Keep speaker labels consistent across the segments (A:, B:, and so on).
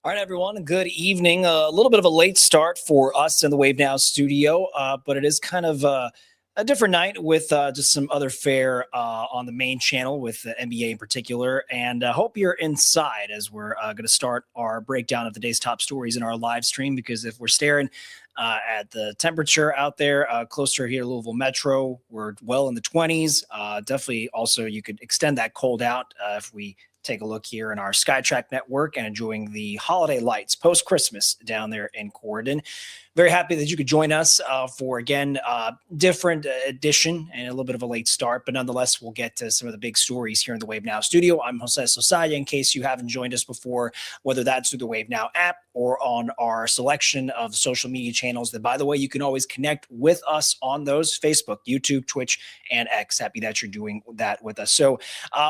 A: All right, everyone. Good evening. A little bit of a late start for us in the Wave Now studio, but it is kind of a different night with just some other fare on the main channel with the NBA in particular. And I hope you're inside as we're going to start our breakdown of the day's top stories in our live stream, because if we're staring at the temperature out there closer here, Louisville Metro, we're well in the 20s. Definitely also you could extend that cold out if we take a look here in our SkyTrack network and enjoying the holiday lights post-Christmas down there in Corydon. Very happy that you could join us for, again, different edition and a little bit of a late start, but nonetheless, we'll get to some of the big stories here in the Wave Now studio. I'm Jose Sosaya, in case you haven't joined us before, whether that's through the Wave Now app or on our selection of social media channels that, by the way, you can always connect with us on those: Facebook, YouTube, Twitch, and X. Happy that you're doing that with us. So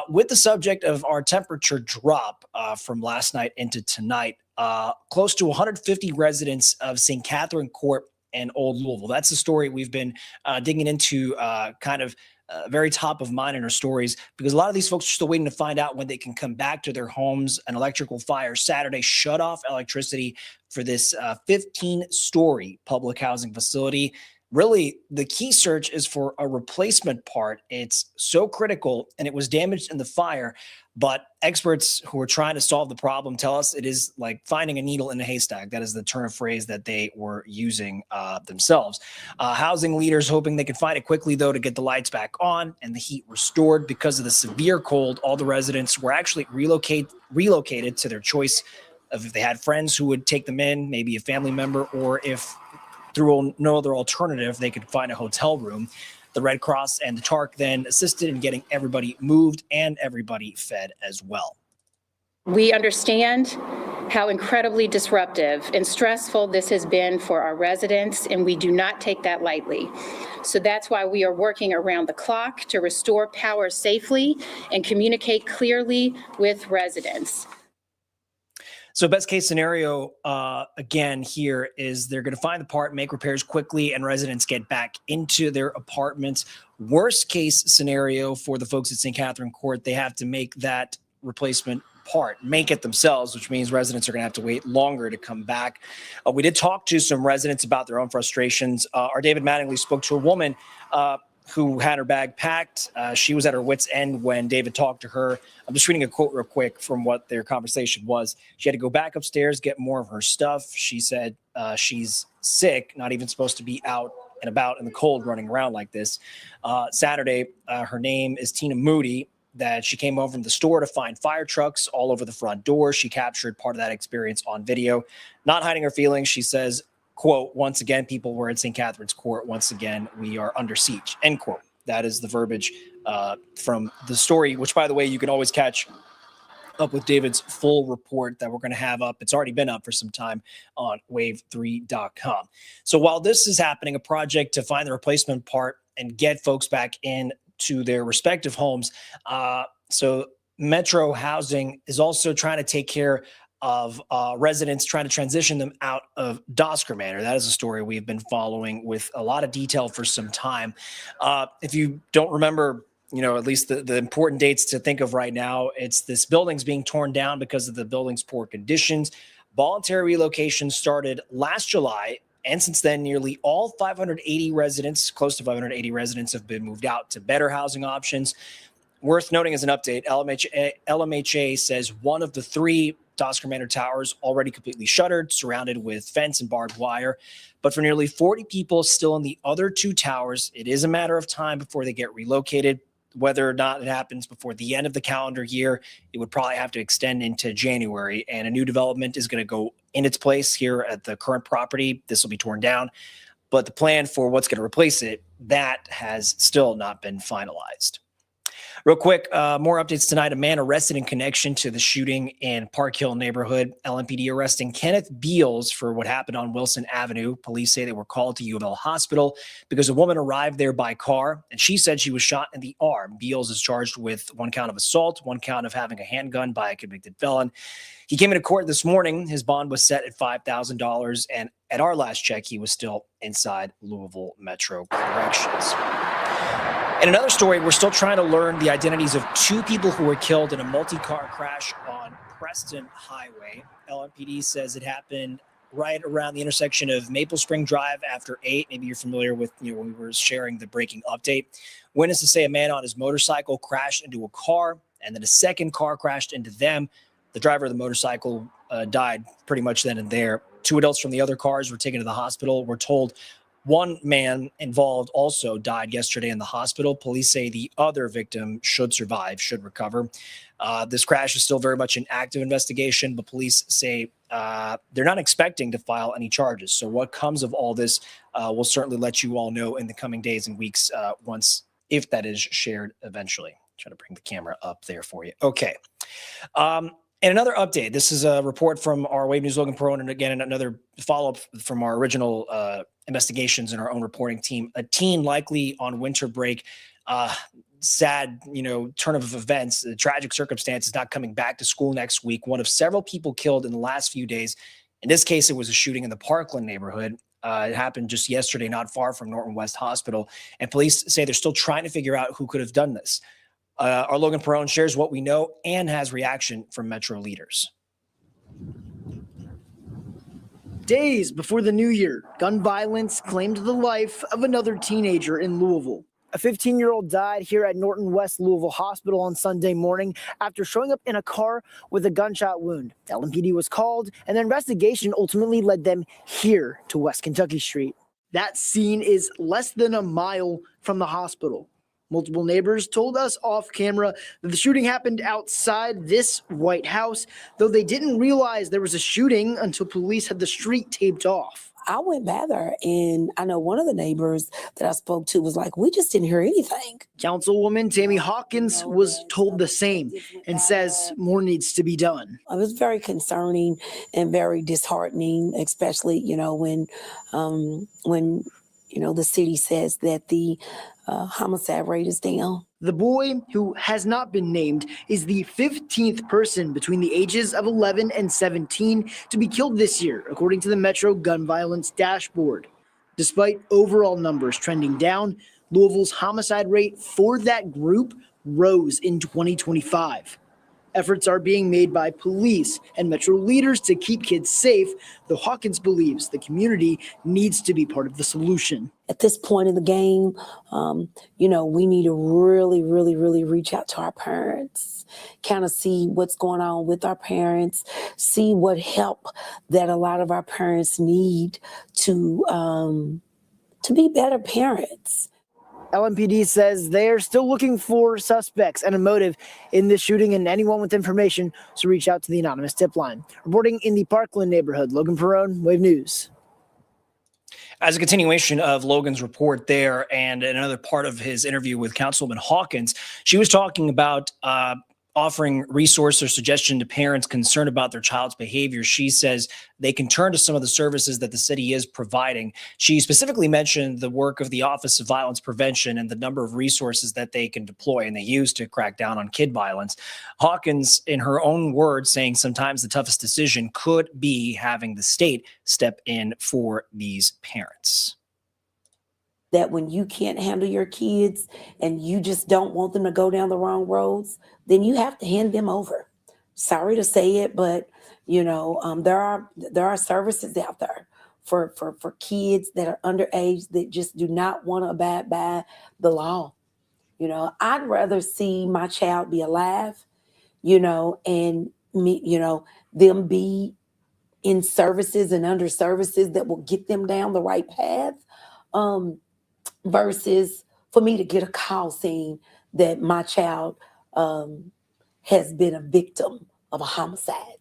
A: with the subject of our temperature drop from last night into tonight, close to 150 residents of St. Catherine Court and Old Louisville. That's the story we've been digging into, kind of very top of mind in our stories, because a lot of these folks are still waiting to find out when they can come back to their homes. An electrical fire Saturday shut off electricity for this 15-story public housing facility. Really, the key search is for a replacement part. It's so critical, and it was damaged in the fire. But experts who are trying to solve the problem tell us it is like finding a needle in a haystack. That is the turn of phrase that they were using themselves. Housing leaders hoping they could find it quickly, though, to get the lights back on and the heat restored. Because of the severe cold, all the residents were actually relocated to their choice of if they had friends who would take them in, maybe a family member, or if through no other alternative, they could find a hotel room. The Red Cross and the TARC then assisted in getting everybody moved and everybody fed as well.
B: We understand how incredibly disruptive and stressful this has been for our residents, and we do not take that lightly. So that's why we are working around the clock to restore power safely and communicate clearly with residents.
A: So best case scenario, again, here is they're going to find the part, make repairs quickly, and residents get back into their apartments. Worst case scenario for the folks at St. Catherine Court, they have to make that replacement part, make it themselves, which means residents are going to have to wait longer to come back. We did talk to some residents about their own frustrations. Our David Mattingly spoke to a woman who had her bag packed. She was at her wit's end when David talked to her. I'm just reading a quote real quick from what their conversation was. She had to go back upstairs, get more of her stuff. She said she's sick, not even supposed to be out and about in the cold running around like this. Saturday, her name is Tina Moody, that she came home from the store to find fire trucks all over the front door. She captured part of that experience on video. Not hiding her feelings, she says, quote, "Once again, people were at St. Catherine's Court. Once again, we are under siege," end quote. That is the verbiage from the story, which, by the way, you can always catch up with David's full report that we're going to have up. It's already been up for some time on wave3.com. So while this is happening, a project to find the replacement part and get folks back in to their respective homes. So Metro Housing is also trying to take care of residents, trying to transition them out of Dosker Manor. That is a story we've been following with a lot of detail for some time. If you don't remember, at least the important dates to think of right now, it's this building's being torn down because of the building's poor conditions. Voluntary relocation started last July, and since then, nearly all 580 residents, close to 580 residents, have been moved out to better housing options. Worth noting as an update, LMHA says one of the three Dosker Manor towers already completely shuttered, surrounded with fence and barbed wire. But for nearly 40 people still in the other two towers, it is a matter of time before they get relocated. Whether or not it happens before the end of the calendar year, it would probably have to extend into January, and a new development is going to go in its place here at the current property. This will be torn down, but the plan for what's going to replace it, that has still not been finalized. Real quick, more updates tonight. A man arrested in connection to the shooting in Park Hill neighborhood. LMPD arresting Kenneth Beals for what happened on Wilson Avenue. Police say they were called to U of L Hospital because a woman arrived there by car, and she said she was shot in the arm. Beals is charged with 1 count of assault, 1 count of having a handgun by a convicted felon. He came into court this morning. His bond was set at $5,000, and at our last check, he was still inside Louisville Metro Corrections. In another story, we're still trying to learn the identities of 2 people who were killed in a multi-car crash on Preston Highway. LMPD says it happened right around the intersection of Maple Spring Drive after 8. Maybe you're familiar with, when we were sharing the breaking update. Witnesses say a man on his motorcycle crashed into a car, and then a second car crashed into them. The driver of the motorcycle died pretty much then and there. 2 adults from the other cars were taken to the hospital. We're told 1 man involved also died yesterday in the hospital. Police say the other victim should survive, should recover. This crash is still very much an active investigation, but police say they're not expecting to file any charges. So what comes of all this, we'll certainly let you all know in the coming days and weeks if that is shared eventually. Try to bring the camera up there for you. Okay. And another update. This is a report from our Wave News Logan Perone, and again, another follow-up from our original investigations and our own reporting team. A teen likely on winter break. Sad, turn of events. The tragic circumstances, not coming back to school next week. One of several people killed in the last few days. In this case, it was a shooting in the Parkland neighborhood. It happened just yesterday, not far from Norton West Hospital. And police say they're still trying to figure out who could have done this. Our Logan Perone shares what we know and has reaction from Metro leaders.
C: Days before the new year, gun violence claimed the life of another teenager in Louisville. A 15-year-old died here at Norton West Louisville Hospital on Sunday morning after showing up in a car with a gunshot wound. LMPD was called, and the investigation ultimately led them here to West Kentucky Street. That scene is less than a mile from the hospital. Multiple neighbors told us off camera that the shooting happened outside this White House, though they didn't realize there was a shooting until police had the street taped off.
D: I went by there, and I know one of the neighbors that I spoke to was like, we just didn't hear anything.
C: Councilwoman Tammy Hawkins was told the same and says more needs to be done.
D: It was very concerning and very disheartening, especially, when the city says that the homicide rate is down.
C: The boy, who has not been named, is the 15th person between the ages of 11 and 17 to be killed this year, according to the Metro Gun Violence Dashboard. Despite overall numbers trending down, Louisville's homicide rate for that group rose in 2025. Efforts are being made by police and Metro leaders to keep kids safe, though Hawkins believes the community needs to be part of the solution.
D: At this point in the game, we need to really, really, really reach out to our parents, kind of see what's going on with our parents, see what help that a lot of our parents need to be better parents.
C: LMPD says they are still looking for suspects and a motive in this shooting, and anyone with information should reach out to the anonymous tip line. Reporting in the Parkland neighborhood, Logan Perone, Wave News.
A: As a continuation of Logan's report there and another part of his interview with Councilwoman Hawkins, she was talking about offering resource or suggestion to parents concerned about their child's behavior. She says they can turn to some of the services that the city is providing. She specifically mentioned the work of the Office of Violence Prevention and the number of resources that they can deploy and they use to crack down on kid violence. Hawkins, in her own words, saying sometimes the toughest decision could be having the state step in for these parents.
D: That when you can't handle your kids and you just don't want them to go down the wrong roads, then you have to hand them over. Sorry to say it, but there are services out there for kids that are underage that just do not want to abide by the law. I'd rather see my child be alive, and me, them be in services and under services that will get them down the right path. Versus for me to get a call saying that my child has been a victim of a homicide.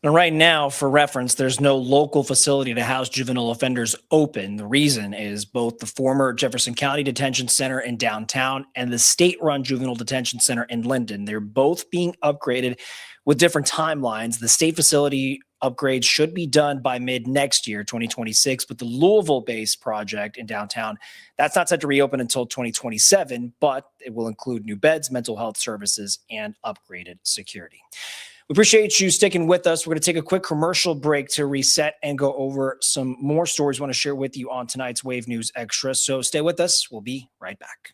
A: And right now, for reference, there's no local facility to house juvenile offenders open. The reason is both the former Jefferson County Detention Center in downtown and the state-run Juvenile Detention Center in Linden. They're both being upgraded with different timelines. The state facility upgrade should be done by mid next year, 2026, but the Louisville-based project in downtown, that's not set to reopen until 2027, but it will include new beds, mental health services, and upgraded security. We appreciate you sticking with us. We're going to take a quick commercial break to reset and go over some more stories we want to share with you on tonight's Wave News Extra. So stay with us. We'll be right back.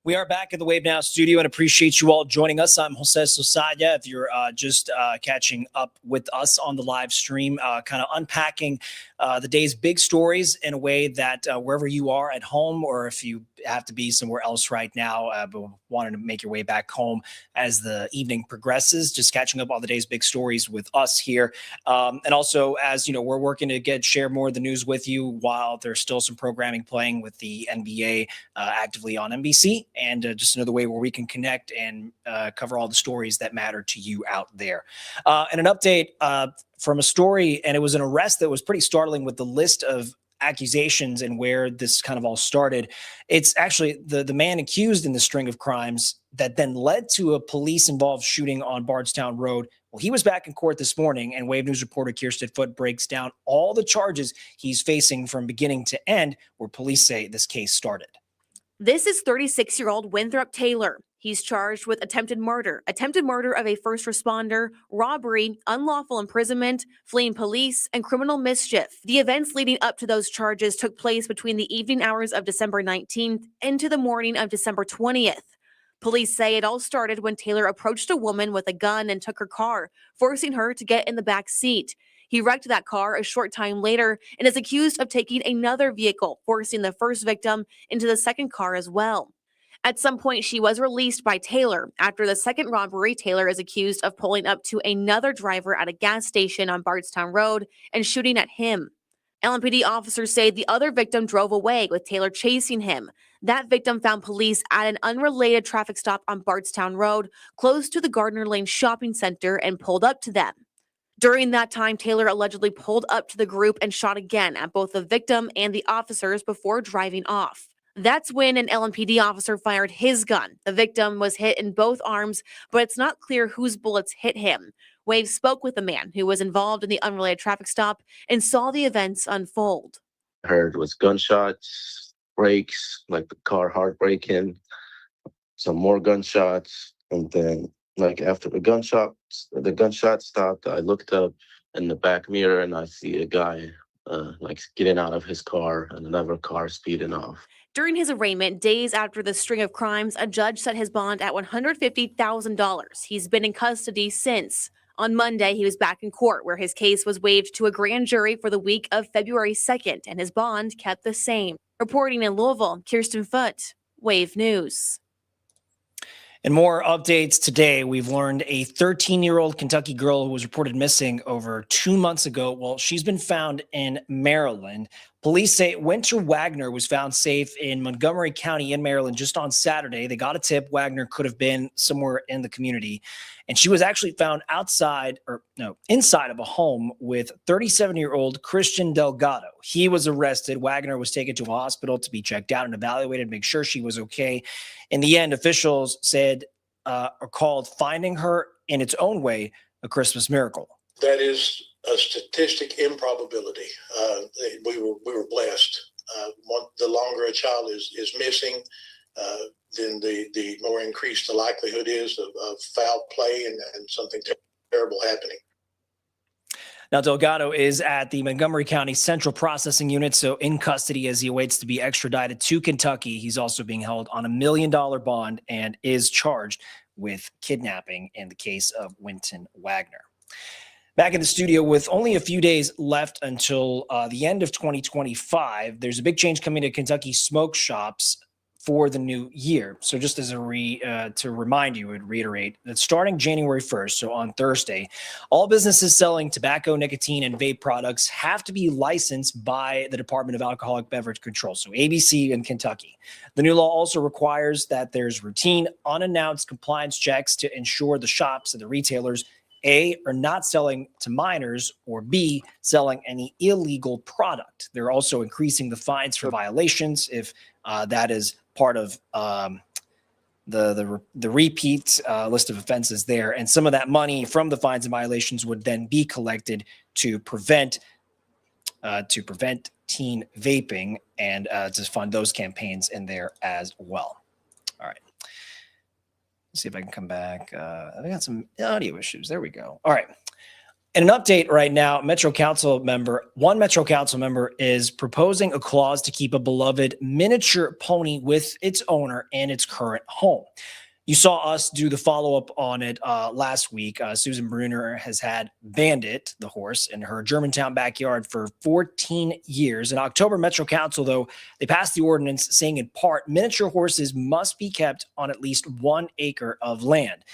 A: We are back in the Wave Now studio and appreciate you all joining us. I'm Jose Sosaya. If you're just catching up with us on the live stream, kind of unpacking the day's big stories in a way that wherever you are at home, or if you have to be somewhere else right now, but wanting to make your way back home as the evening progresses, just catching up on the day's big stories with us here. And also, as you know, we're working to share more of the news with you while there's still some programming playing with the NBA actively on NBC. And just another way where we can connect and cover all the stories that matter to you out there. And an update from a story, and it was an arrest that was pretty startling with the list of accusations and where this kind of all started. It's actually the man accused in the string of crimes that then led to a police-involved shooting on Bardstown Road. Well, he was back in court this morning, and Wave News reporter Kirsten Foote breaks down all the charges he's facing from beginning to end, where police say this case started.
E: This is 36-year-old Winthrop Taylor. He's charged with attempted murder of a first responder, robbery, unlawful imprisonment, fleeing police, and criminal mischief. The events leading up to those charges took place between the evening hours of December 19th into the morning of December 20th. Police say it all started when Taylor approached a woman with a gun and took her car, forcing her to get in the back seat. He wrecked that car a short time later and is accused of taking another vehicle, forcing the first victim into the second car as well. At some point, she was released by Taylor. After the second robbery, Taylor is accused of pulling up to another driver at a gas station on Bardstown Road and shooting at him. LMPD officers say the other victim drove away with Taylor chasing him. That victim found police at an unrelated traffic stop on Bardstown Road, close to the Gardner Lane Shopping Center, and pulled up to them. During that time, Taylor allegedly pulled up to the group and shot again at both the victim and the officers before driving off. That's when an LMPD officer fired his gun. The victim was hit in both arms, but it's not clear whose bullets hit him. Wave spoke with the man who was involved in the unrelated traffic stop and saw the events unfold.
F: I heard was gunshots, brakes, like the car heart breaking, some more gunshots, and then Like after the gunshot stopped, I looked up in the back mirror and I see a guy like getting out of his car and another car speeding off.
E: During his arraignment, days after the string of crimes, a judge set his bond at $150,000. He's been in custody since. On Monday, he was back in court where his case was waived to a grand jury for the week of February 2nd, and his bond kept the same. Reporting in Louisville, Kirsten Foote, Wave News.
A: And more updates today. We've learned a 13-year-old Kentucky girl who was reported missing over 2 months ago. Well, she's been found in Maryland. Police say Winter Wagner was found safe in Montgomery County in Maryland just on Saturday. They got a tip Wagner could have been somewhere in the community. And she was actually found inside of a home with 37-year-old Christian Delgado. He was arrested. Wagner was taken to a hospital to be checked out and evaluated, make sure she was okay. In the end, officials said or called finding her in its own way a Christmas miracle.
G: That is a statistic improbability. We were blessed. The longer a child is missing, then the more increased the likelihood is of foul play and something terrible happening.
A: Now, Delgado is at the Montgomery County Central Processing Unit, so in custody as he awaits to be extradited to Kentucky. He's also being held on $1 million bond and is charged with kidnapping in the case of Winton Wagner. Back in the studio with only a few days left until the end of 2025, there's a big change coming to Kentucky smoke shops for the new year. So just as to remind you and reiterate that starting January 1st, so on Thursday, all businesses selling tobacco, nicotine, and vape products have to be licensed by the Department of Alcoholic Beverage Control, so ABC in Kentucky. The new law also requires that there's routine, unannounced compliance checks to ensure the shops and the retailers A, are not selling to minors, or B, selling any illegal product. They're also increasing the fines for violations if that is part of the repeat list of offenses there. And some of that money from the fines and violations would then be collected to prevent teen vaping and to fund those campaigns in there as well. All right. Let's see if I can come back. I got some audio issues. There we go. All right. And an update right now, one Metro Council member is proposing a clause to keep a beloved miniature pony with its owner in its current home. You saw us do the follow-up on it last week. Susan Bruner has had Bandit, the horse, in her Germantown backyard for 14 years. In October, Metro Council, though, they passed the ordinance saying in part, miniature horses must be kept on at least 1 acre of land.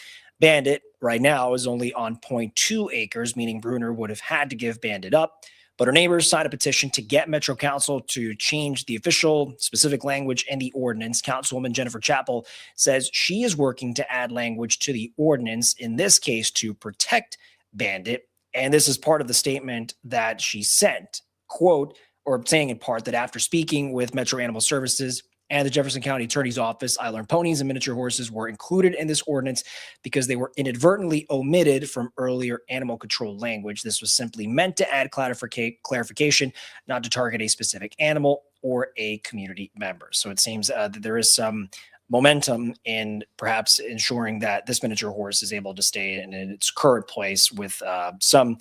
A: Bandit right now is only on 0.2 acres, meaning Bruner would have had to give Bandit up. But her neighbors signed a petition to get Metro Council to change the official specific language in the ordinance. Councilwoman Jennifer Chappell says she is working to add language to the ordinance, in this case to protect Bandit. And this is part of the statement that she sent, quote, or saying in part that after speaking with Metro Animal Services and the Jefferson County Attorney's Office, I learned ponies and miniature horses were included in this ordinance because they were inadvertently omitted from earlier animal control language. This was simply meant to add clarification, not to target a specific animal or a community member. So it seems that there is some momentum in perhaps ensuring that this miniature horse is able to stay in its current place with some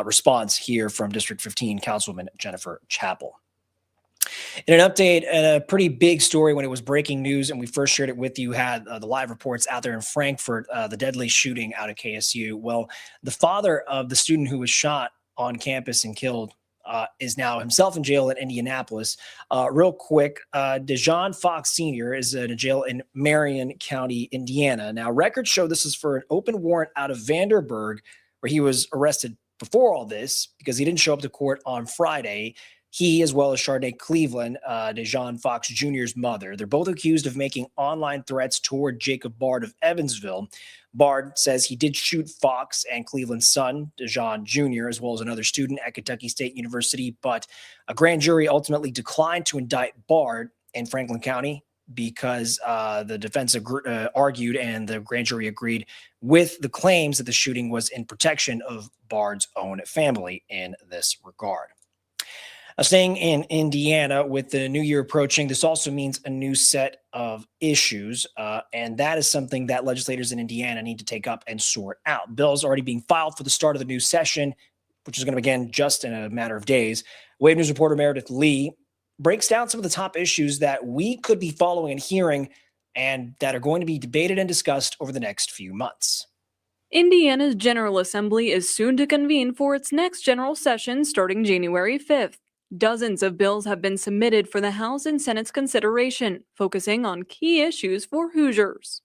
A: response here from District 15 Councilwoman Jennifer Chappell. In an update, and a pretty big story when it was breaking news, and we first shared it with you, had the live reports out there in Frankfurt, the deadly shooting out of KSU. Well, the father of the student who was shot on campus and killed is now himself in jail in Indianapolis. Real quick, Dejon Fox Sr. is in jail in Marion County, Indiana. Now, records show this is for an open warrant out of Vanderburgh, where he was arrested before all this because he didn't show up to court on Friday. He, as well as Chardonnay Cleveland, Dejon Fox Jr.'s mother, they're both accused of making online threats toward Jacob Bard of Evansville. Bard says he did shoot Fox and Cleveland's son, Dejon Jr., as well as another student at Kentucky State University, but a grand jury ultimately declined to indict Bard in Franklin County because the defense argued and the grand jury agreed with the claims that the shooting was in protection of Bard's own family in this regard. Staying in Indiana with the new year approaching, this also means a new set of issues. And that is something that legislators in Indiana need to take up and sort out. Bills already being filed for the start of the new session, which is going to begin just in a matter of days. Wave News reporter Meredith Lee breaks down some of the top issues that we could be following and hearing and that are going to be debated and discussed over the next few months.
H: Indiana's General Assembly is soon to convene for its next general session starting January 5th. Dozens of bills have been submitted for the House and Senate's consideration, focusing on key issues for Hoosiers.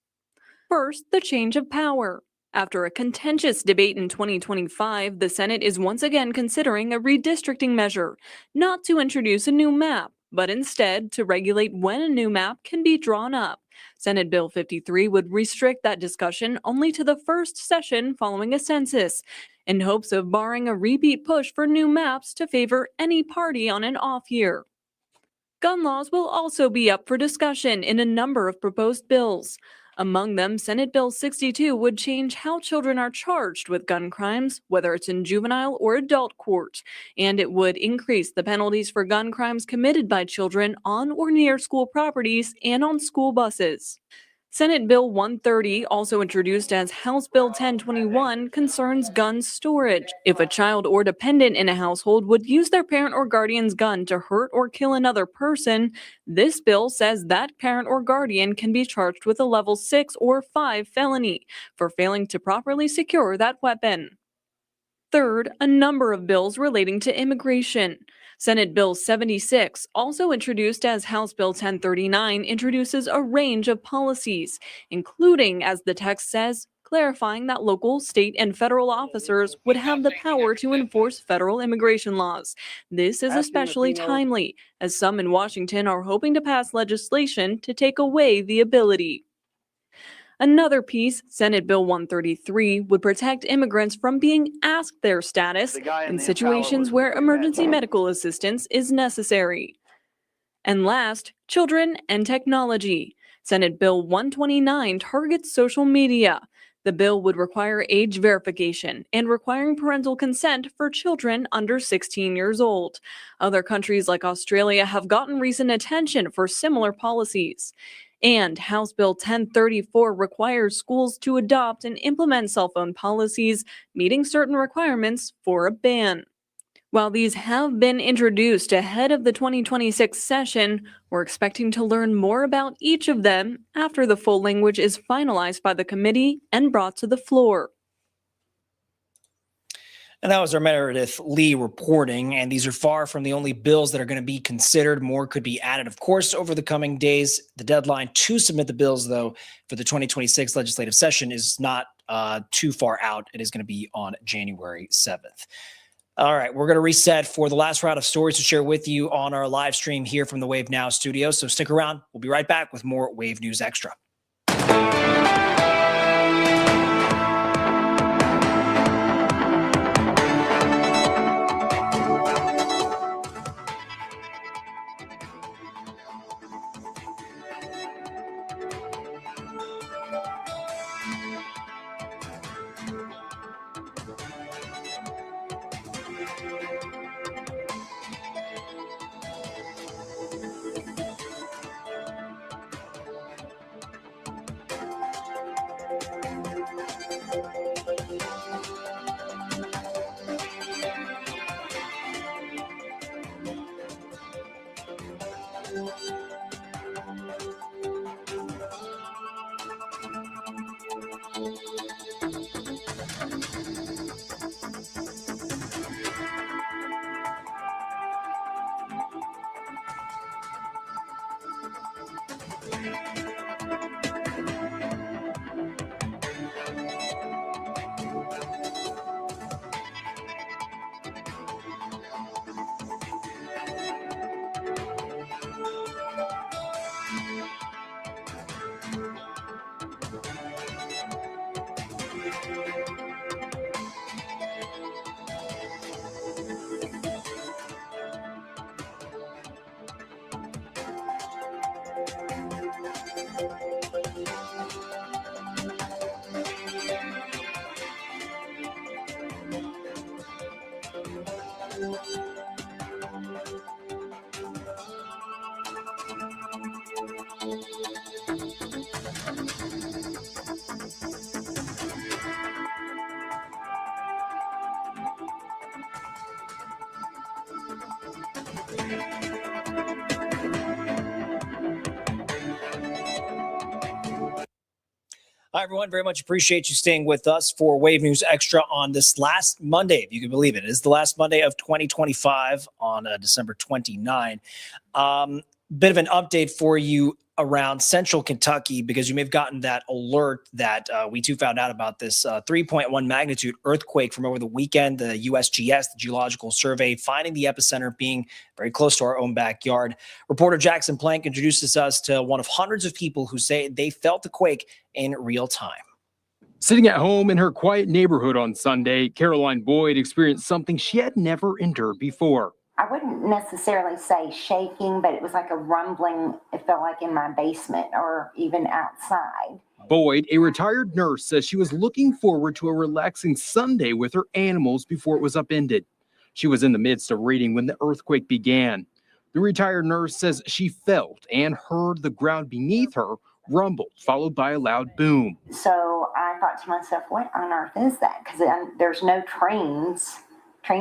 H: First, the change of power. After a contentious debate in 2025, the Senate is once again considering a redistricting measure, not to introduce a new map, but instead to regulate when a new map can be drawn up. Senate Bill 53 would restrict that discussion only to the first session following a census, in hopes of barring a repeat push for new maps to favor any party on an off year. Gun laws will also be up for discussion in a number of proposed bills. Among them, Senate Bill 62 would change how children are charged with gun crimes, whether it's in juvenile or adult court, and it would increase the penalties for gun crimes committed by children on or near school properties and on school buses. Senate Bill 130, also introduced as House Bill 1021, concerns gun storage. If a child or dependent in a household would use their parent or guardian's gun to hurt or kill another person, this bill says that parent or guardian can be charged with a level 6 or 5 felony for failing to properly secure that weapon. Third, a number of bills relating to immigration. Senate Bill 76, also introduced as House Bill 1039, introduces a range of policies, including, as the text says, clarifying that local, state, and federal officers would have the power to enforce federal immigration laws. This is especially timely, as some in Washington are hoping to pass legislation to take away the ability. Another piece, Senate Bill 133, would protect immigrants from being asked their status in situations where emergency medical assistance is necessary. And last, children and technology. Senate Bill 129 targets social media. The bill would require age verification and requiring parental consent for children under 16 years old. Other countries like Australia have gotten recent attention for similar policies. And House Bill 1034 requires schools to adopt and implement cell phone policies, meeting certain requirements for a ban. While these have been introduced ahead of the 2026 session, we're expecting to learn more about each of them after the full language is finalized by the committee and brought to the floor.
A: And that was our Meredith Lee reporting. And these are far from the only bills that are going to be considered. More could be added, of course, over the coming days. The deadline to submit the bills, though, for the 2026 legislative session is not too far out. It is going to be on January 7th. All right, we're going to reset for the last round of stories to share with you on our live stream here from the Wave Now studio. So stick around. We'll be right back with more Wave News Extra. Hi, everyone. Very much appreciate you staying with us for Wave News Extra on this last Monday, if you can believe it. It is the last Monday of 2025 on December 29. Bit of an update for you around central Kentucky, because you may have gotten that alert that we too found out about this 3.1 magnitude earthquake from over the weekend. The USGS, the Geological Survey, finding the epicenter being very close to our own backyard. Reporter Jackson Plank introduces us to one of hundreds of people who say they felt the quake in real time.
I: Sitting at home in her quiet neighborhood on Sunday, Caroline Boyd experienced something she had never endured before.
J: I wouldn't necessarily say shaking, but it was like a rumbling. It felt like in my basement or even outside.
I: Boyd, a retired nurse, says she was looking forward to a relaxing Sunday with her animals before it was upended. She was in the midst of reading when the earthquake began. The retired nurse says she felt and heard the ground beneath her rumbled, followed by a loud boom.
J: So I thought to myself, what on earth is that? Because there's no train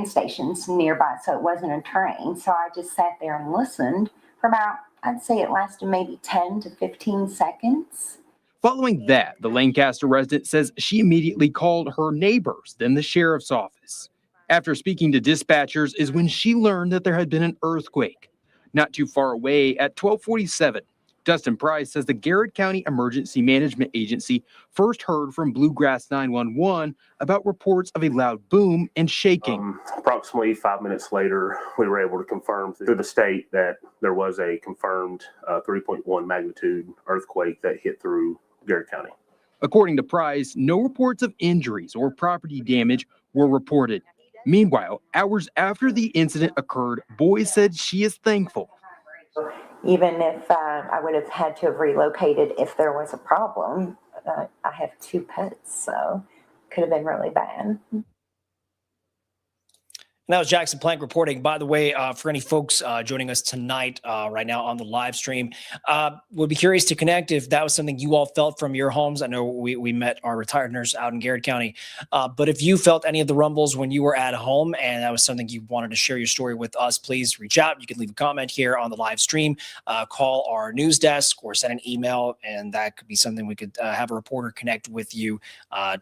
J: stations nearby, so it wasn't a train. So I just sat there and listened for about, I'd say it lasted maybe 10 to 15 seconds.
I: Following that, the Lancaster resident says she immediately called her neighbors, then the sheriff's office. After speaking to dispatchers is when she learned that there had been an earthquake. Not too far away at 1247, Dustin Price says the Garrett County Emergency Management Agency first heard from Bluegrass 911 about reports of a loud boom and shaking.
K: Approximately 5 minutes later, we were able to confirm through the state that there was a confirmed 3.1 magnitude earthquake that hit through Garrett County.
I: According to Price, no reports of injuries or property damage were reported. Meanwhile, hours after the incident occurred, Boyd said she is thankful.
J: Even if I would have had to have relocated if there was a problem, I have 2 pets, so it could have been really bad.
A: And that was Jackson Plank reporting. By the way, for any folks joining us tonight right now on the live stream, would be curious to connect if that was something you all felt from your homes. I know we met our retired nurse out in Garrett County, but if you felt any of the rumbles when you were at home and that was something you wanted to share your story with us, please reach out. You can leave a comment here on the live stream, call our news desk, or send an email, and that could be something we could have a reporter connect with you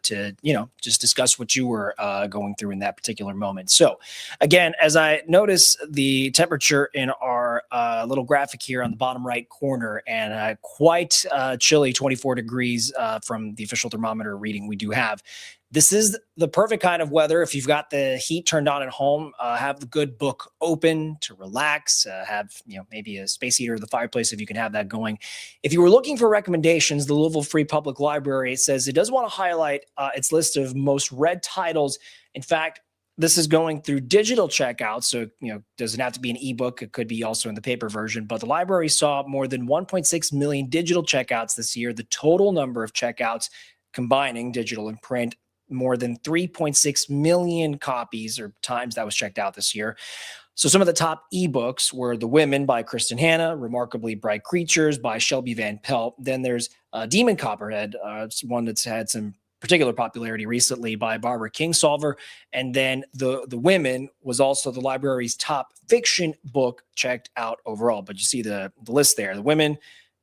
A: to, just discuss what you were going through in that particular moment. So, again, as I notice the temperature in our little graphic here on the bottom right corner, and quite chilly, 24 degrees from the official thermometer reading we do have. This is the perfect kind of weather if you've got the heat turned on at home, have the good book open to relax, have maybe a space heater or the fireplace if you can have that going. If you were looking for recommendations, the Louisville Free Public Library says it does want to highlight its list of most read titles. In fact, this is going through digital checkout, so doesn't have to be an ebook. It could be also in the paper version. But the library saw more than 1.6 million digital checkouts this year. The total number of checkouts, combining digital and print, more than 3.6 million copies or times that was checked out this year. So some of the top ebooks were The Women by Kristen Hanna, Remarkably Bright Creatures by Shelby Van Pelt. Then there's Demon Copperhead, one that's had some particular popularity recently by Barbara Kingsolver. And then The Women was also the library's top fiction book checked out overall. But you see the list there. The Women,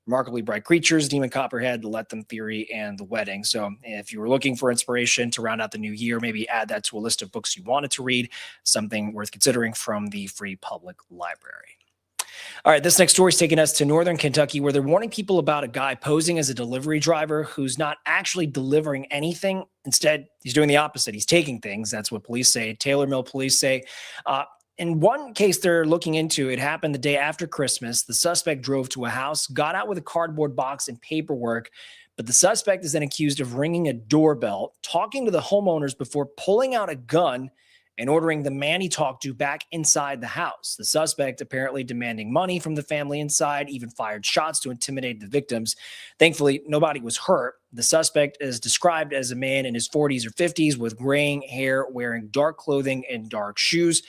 A: Remarkably Bright Creatures, Demon Copperhead, The Let Them Theory, and The Wedding. So if you were looking for inspiration to round out the new year, maybe add that to a list of books you wanted to read, something worth considering from the Free Public Library. All right, this next story is taking us to northern Kentucky, where they're warning people about a guy posing as a delivery driver who's not actually delivering anything. Instead, he's doing the opposite. He's taking things. That's what police say. Taylor Mill police say. In one case they're looking into, it happened the day after Christmas. The suspect drove to a house, got out with a cardboard box and paperwork, but the suspect is then accused of ringing a doorbell, talking to the homeowners before pulling out a gun and ordering the man he talked to back inside the house. The suspect apparently demanding money from the family inside, even fired shots to intimidate the victims. Thankfully, nobody was hurt. The suspect is described as a man in his 40s or 50s with graying hair, wearing dark clothing and dark shoes.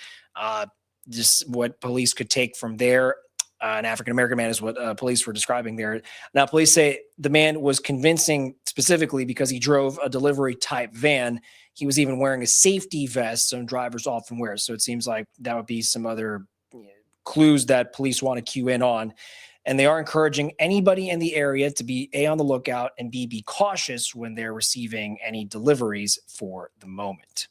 A: Just what police could take from there. An African-American man is what police were describing there. Now, police say the man was convincing specifically because he drove a delivery-type van. He was even wearing a safety vest some drivers often wear. So it seems like that would be some other clues that police want to cue in on. And they are encouraging anybody in the area to be A, on the lookout, and B, be cautious when they're receiving any deliveries for the moment.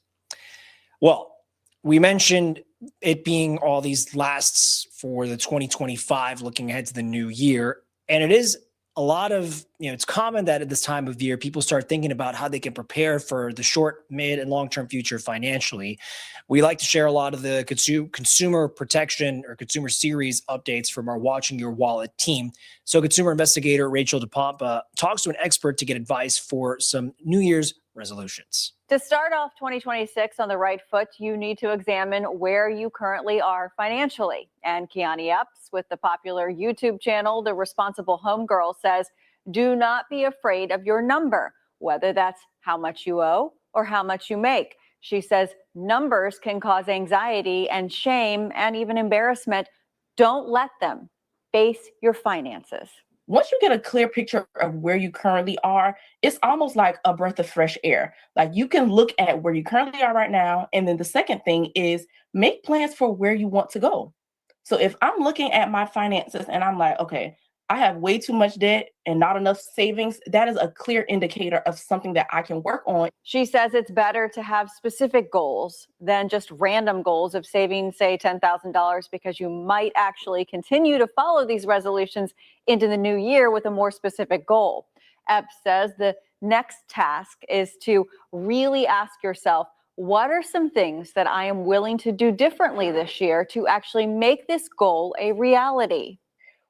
A: Well, we mentioned it being all these lasts for the 2025, looking ahead to the new year. And it is a lot of, it's common that at this time of year, people start thinking about how they can prepare for the short, mid, and long-term future financially. We like to share a lot of the consumer protection or consumer series updates from our Watching Your Wallet team. So consumer investigator Rachel DePompa talks to an expert to get advice for some New Year's resolutions.
L: To start off 2026 on the right foot, you need to examine where you currently are financially. And Kiani Epps with the popular YouTube channel, The Responsible Home Girl, says, do not be afraid of your number, whether that's how much you owe or how much you make. She says numbers can cause anxiety and shame and even embarrassment. Don't let them base your finances.
M: Once you get a clear picture of where you currently are, it's almost like a breath of fresh air. Like you can look at where you currently are right now. And then the second thing is make plans for where you want to go. So if I'm looking at my finances and I'm like, okay, I have way too much debt and not enough savings, that is a clear indicator of something that I can work on.
L: She says it's better to have specific goals than just random goals of saving, say, $10,000, because you might actually continue to follow these resolutions into the new year with a more specific goal. Epps says the next task is to really ask yourself, what are some things that I am willing to do differently this year to actually make this goal a reality?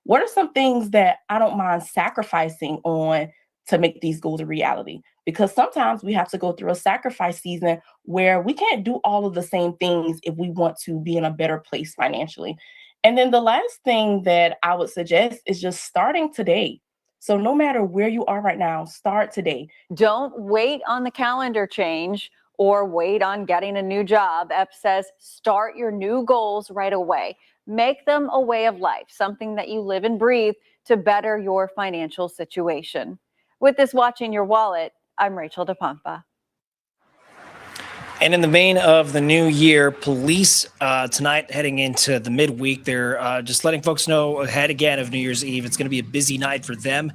M: What are some things that I don't mind sacrificing on to make these goals a reality? Because sometimes we have to go through a sacrifice season where we can't do all of the same things if we want to be in a better place financially. And then the last thing that I would suggest is just starting today. So no matter where you are right now, start today.
L: Don't wait on the calendar change or wait on getting a new job. Epps says start your new goals right away. Make them a way of life, something that you live and breathe to better your financial situation. With this Watching Your Wallet, I'm Rachel DePompa.
A: And in the vein of the new year, police tonight heading into the midweek, they're just letting folks know ahead again of New Year's Eve. It's going to be a busy night for them.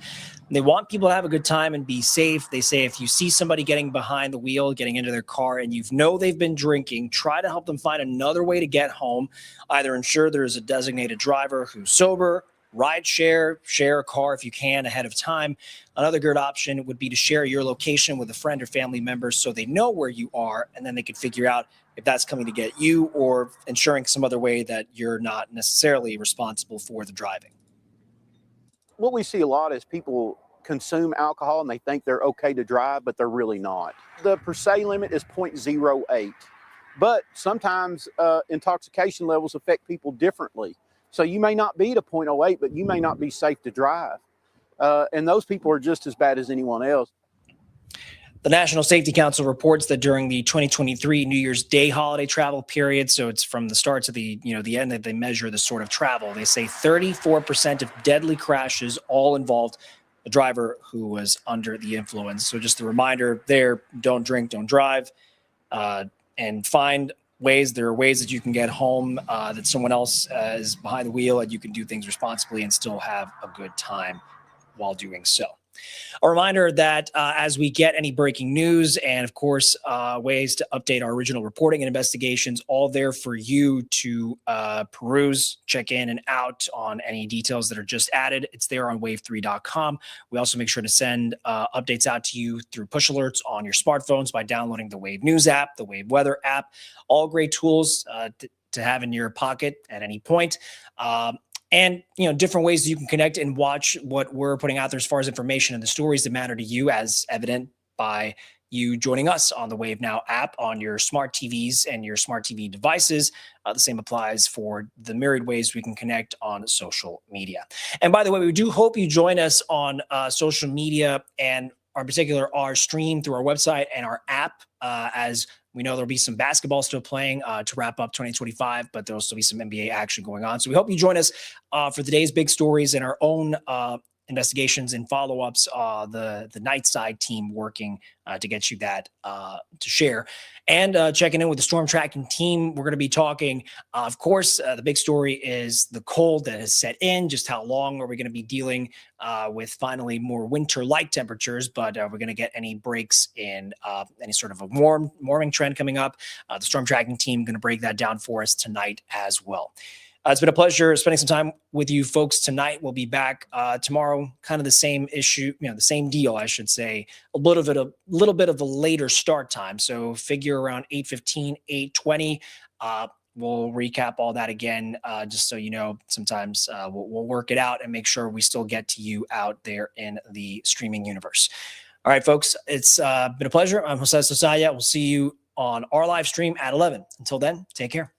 A: They want people to have a good time and be safe. They say if you see somebody getting behind the wheel, getting into their car, and you know they've been drinking, try to help them find another way to get home. Either ensure there's a designated driver who's sober, ride share a car if you can ahead of time. Another good option would be to share your location with a friend or family member so they know where you are, and then they can figure out if that's coming to get you or ensuring some other way that you're not necessarily responsible for the driving.
N: What we see a lot is people consume alcohol and they think they're okay to drive, but they're really not. The per se limit is 0.08, but sometimes intoxication levels affect people differently. So you may not be to 0.08, but you may not be safe to drive. And those people are just as bad as anyone else.
A: The National Safety Council reports that during the 2023 New Year's Day holiday travel period, so it's from the start to the end that they measure this sort of travel, they say 34% of deadly crashes all involved a driver who was under the influence. So just a reminder there, don't drink, don't drive, and find ways. There are ways that you can get home that someone else is behind the wheel and you can do things responsibly and still have a good time while doing so. A reminder that as we get any breaking news and, of course, ways to update our original reporting and investigations, all there for you to peruse, check in and out on any details that are just added. It's there on wave3.com. We also make sure to send updates out to you through push alerts on your smartphones by downloading the Wave News app, the Wave Weather app, all great tools to have in your pocket at any point. And, different ways that you can connect and watch what we're putting out there as far as information and the stories that matter to you, as evident by you joining us on the Wave Now app on your smart TVs and your smart TV devices. The same applies for the myriad ways we can connect on social media. And by the way, we do hope you join us on social media and in particular our stream through our website and our app, as we know there'll be some basketball still playing to wrap up 2025, but there'll still be some NBA action going on. So we hope you join us for today's big stories and our own investigations and follow-ups, the Nightside team working to get you that to share. And checking in with the storm tracking team. We're going to be talking, of course, the big story is the cold that has set in. Just how long are we going to be dealing with finally more winter-like temperatures? But we're going to get any breaks in any sort of a warming trend coming up. The storm tracking team going to break that down for us tonight as well. It's been a pleasure spending some time with you folks tonight. We'll be back tomorrow, kind of the same issue, the same deal, I should say, a little bit of a later start time. So figure around 8:15, 8:20. We'll recap all that again, just so you know. Sometimes we'll work it out and make sure we still get to you out there in the streaming universe. All right, folks, it's been a pleasure. I'm Jose Sosaya. We'll see you on our live stream at 11. Until then, take care.